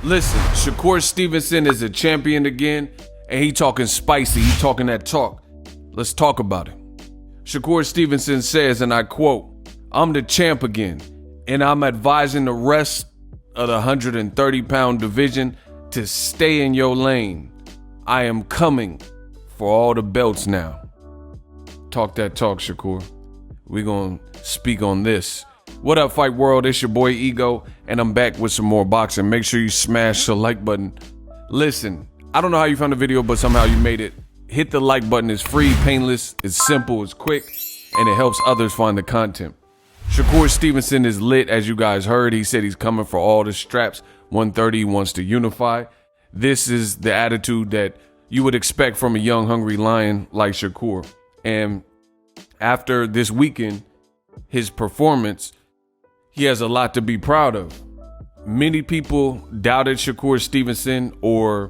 Listen, Shakur Stevenson is a champion again, and he talking spicy, he talking that talk. Let's talk about it. Shakur Stevenson says, and I quote, "I'm the champ again, and I'm advising the rest of the 130-pound division to stay in your lane. I am coming for all the belts now." Talk that talk, Shakur. We gonna speak on this. What up, Fight World? It's your boy Ego, and I'm back with some more boxing. Make sure you smash the like button. Listen, I don't know how you found the video, but somehow you made it. Hit the like button. It's free, painless, it's simple, it's quick, and it helps others find the content. Shakur Stevenson is lit, as you guys heard. He said he's coming for all the straps. 130 wants to unify. This is the attitude that you would expect from a young, hungry lion like Shakur. And after this weekend, his performance, he has a lot to be proud of. Many people doubted Shakur Stevenson, or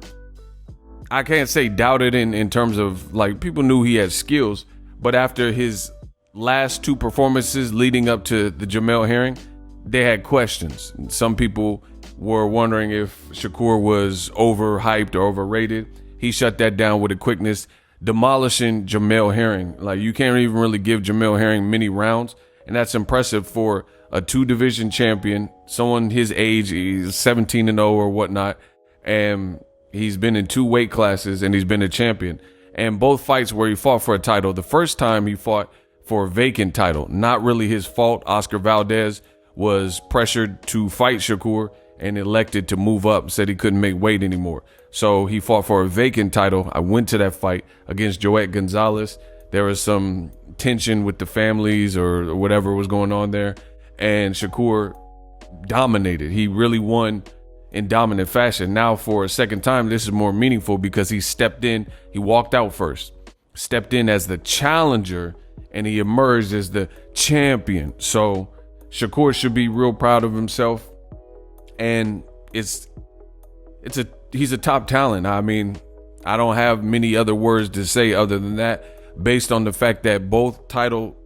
I can't say doubted in terms of, like, people knew he had skills, but after his last two performances leading up to the Jamel Herring, they had questions. Some people were wondering if Shakur was overhyped or overrated. He shut that down with a quickness, demolishing Jamel Herring. Like, you can't even really give Jamel Herring many rounds, and that's impressive for a two-division champion, someone his age. He's 17-0 or whatnot, and he's been in two weight classes, and he's been a champion. And both fights where he fought for a title, the first time he fought for a vacant title, not really his fault. Oscar Valdez was pressured to fight Shakur and elected to move up, said he couldn't make weight anymore. So he fought for a vacant title. I went to that fight against Joet Gonzalez. There was some tension with the families or whatever was going on there, and Shakur dominated. He really won in dominant fashion. Now for a second time, this is more meaningful because he stepped in. He walked out first, stepped in as the challenger, and he emerged as the champion. So Shakur should be real proud of himself, and he's a top talent. I mean, I don't have many other words to say other than that, based on the fact that both title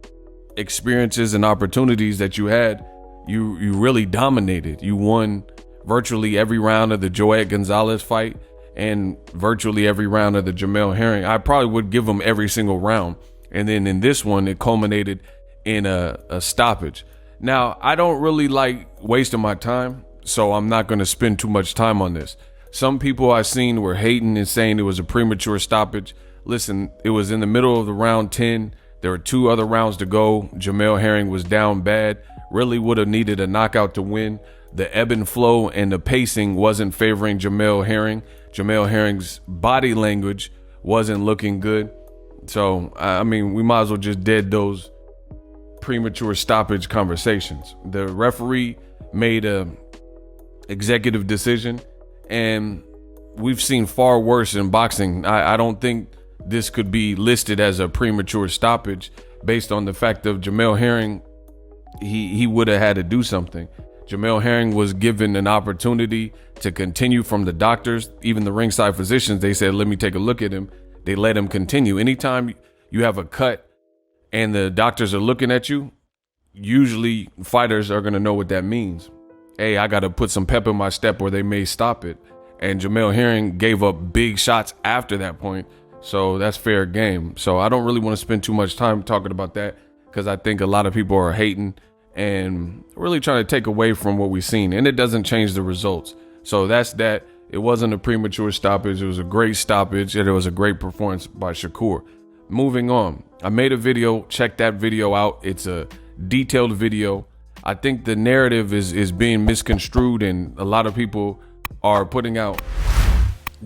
experiences and opportunities that you had, you really dominated. You won virtually every round of the Joet Gonzalez fight and virtually every round of the Jamel Herring. I probably would give him every single round. And then in this one, it culminated in a stoppage. Now, I don't really like wasting my time, so I'm not going to spend too much time on this. Some people I seen were hating and saying it was a premature stoppage. Listen, it was in the middle of the round 10. There were two other rounds to go. Jamel Herring was down bad, really would have needed a knockout to win. The ebb and flow and the pacing wasn't favoring Jamel Herring. Jamel Herring's body language wasn't looking good. So, I mean, we might as well just dead those premature stoppage conversations. The referee made a executive decision, and we've seen far worse in boxing. I don't think this could be listed as a premature stoppage based on the fact of Jamel Herring. He would have had to do something. Jamel Herring was given an opportunity to continue from the doctors. Even the ringside physicians, they said, let me take a look at him. They let him continue. Anytime you have a cut and the doctors are looking at you, usually fighters are going to know what that means. Hey, I got to put some pep in my step or they may stop it. And Jamel Herring gave up big shots after that point. So that's fair game. So I don't really want to spend too much time talking about that, because I think a lot of people are hating and really trying to take away from what we've seen. And it doesn't change the results. So that's that. It wasn't a premature stoppage. It was a great stoppage, and it was a great performance by Shakur. Moving on, I made a video. Check that video out. It's a detailed video. I think the narrative is being misconstrued, and a lot of people are putting out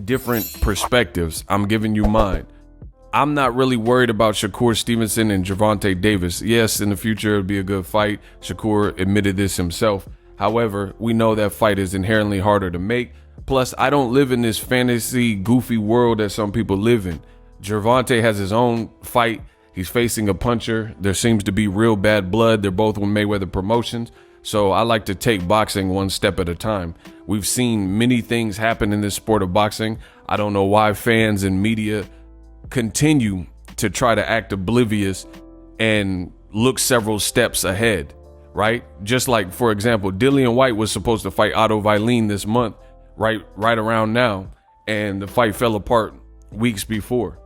different perspectives. I'm giving you mine. I'm not really worried about Shakur Stevenson and Gervonta Davis. Yes, in the future, it'll be a good fight. Shakur admitted this himself. However, we know that fight is inherently harder to make. Plus, I don't live in this fantasy, goofy world that some people live in. Gervonta has his own fight. He's facing a puncher. There seems to be real bad blood. They're both with Mayweather Promotions. So I like to take boxing one step at a time. We've seen many things happen in this sport of boxing. I don't know why fans and media continue to try to act oblivious and look several steps ahead, right? Just like, for example, Dillian White was supposed to fight Otto Vailene this month, right around now, and the fight fell apart weeks before.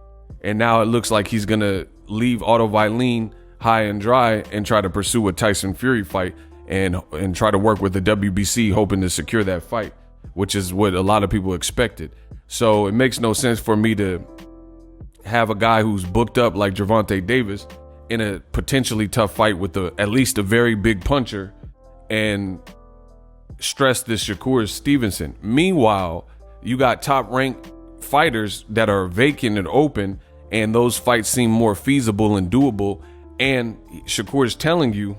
And now it looks like he's gonna leave Otto Wallin high and dry and try to pursue a Tyson Fury fight and try to work with the WBC, hoping to secure that fight, which is what a lot of people expected. So it makes no sense for me to have a guy who's booked up like Gervonta Davis in a potentially tough fight with at least a very big puncher and stress this Shakur Stevenson. Meanwhile, you got top ranked fighters that are vacant and open, and those fights seem more feasible and doable. And Shakur is telling you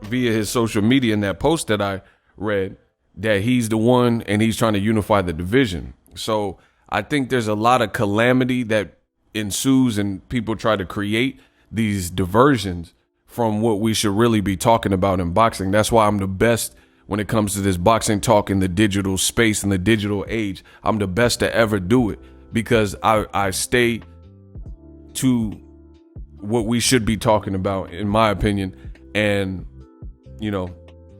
via his social media in that post that I read that he's the one and he's trying to unify the division. So I think there's a lot of calamity that ensues and people try to create these diversions from what we should really be talking about in boxing. That's why I'm the best when it comes to this boxing talk in the digital space, in the digital age. I'm the best to ever do it because I stay to what we should be talking about, in my opinion. And, you know,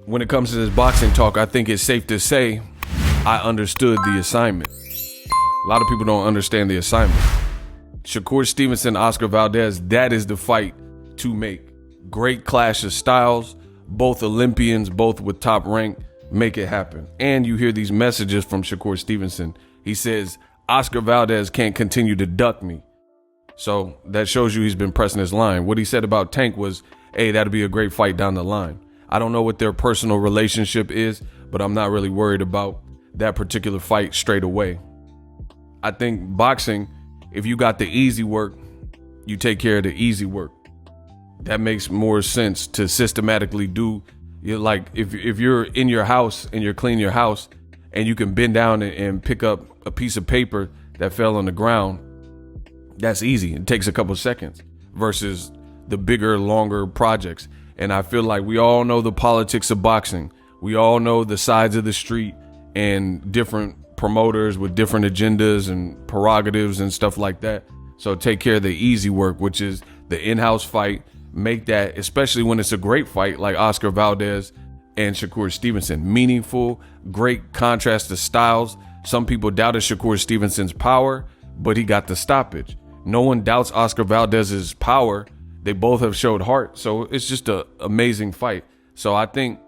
when it comes to this boxing talk, I think it's safe to say I understood the assignment. A lot of people don't understand the assignment. Shakur Stevenson, Oscar Valdez, that is the fight to make. Great clash of styles, both Olympians, both with top rank, make it happen. And you hear these messages from Shakur Stevenson. He says, Oscar Valdez can't continue to duck me. So that shows you he's been pressing his line. What he said about Tank was, hey, that'll be a great fight down the line. I don't know what their personal relationship is, but I'm not really worried about that particular fight straight away. I think boxing, if you got the easy work, you take care of the easy work. That makes more sense to systematically do. You're like, if you're in your house and you're cleaning your house and you can bend down and pick up a piece of paper that fell on the ground, that's easy. It takes a couple seconds versus the bigger, longer projects. And I feel like we all know the politics of boxing. We all know the sides of the street and different promoters with different agendas and prerogatives and stuff like that. So take care of the easy work, which is the in-house fight. Make that, especially when it's a great fight like Oscar Valdez and Shakur Stevenson. Meaningful, great contrast of styles. Some people doubted Shakur Stevenson's power, but he got the stoppage. No one doubts Oscar Valdez's power. They both have showed heart. So it's just an amazing fight. So I think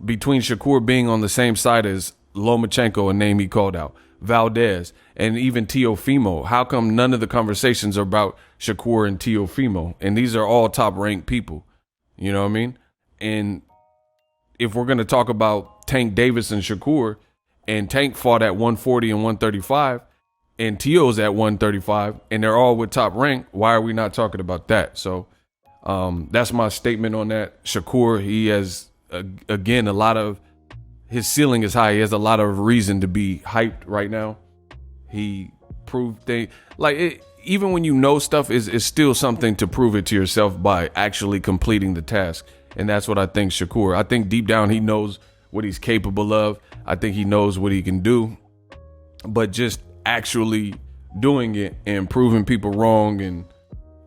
between Shakur being on the same side as Lomachenko, a name he called out, Valdez, and even Teofimo, how come none of the conversations are about Shakur and Teofimo? And these are all top ranked people. You know what I mean? And if we're going to talk about Tank Davis and Shakur, and Tank fought at 140 and 135, and Teo's at 135, and they're all with top rank, why are we not talking about that? So that's my statement on that. Shakur, he has, again, a lot of, his ceiling is high. He has a lot of reason to be hyped right now. He proved things, like it, even when you know stuff, is still something to prove it to yourself by actually completing the task. And that's what I think Shakur, I think deep down he knows what he's capable of. I think he knows what he can do, but just actually doing it and proving people wrong and,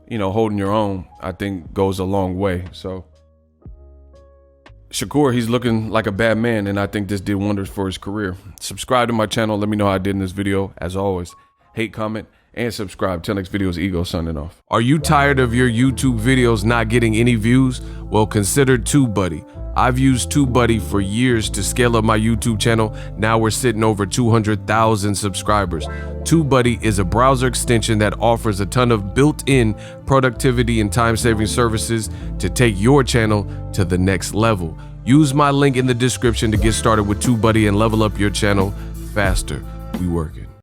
you know, holding your own, I think goes a long way. So Shakur, he's looking like a bad man, and I think this did wonders for his career. Subscribe to my channel. Let me know how I did in this video. As always, hate, comment, and subscribe. Till next video is Ego signing off. Are you tired of your YouTube videos not getting any views? Well, consider TubeBuddy. I've used TubeBuddy for years to scale up my YouTube channel. Now we're sitting over 200,000 subscribers. TubeBuddy is a browser extension that offers a ton of built-in productivity and time-saving services to take your channel to the next level. Use my link in the description to get started with TubeBuddy and level up your channel faster. We working.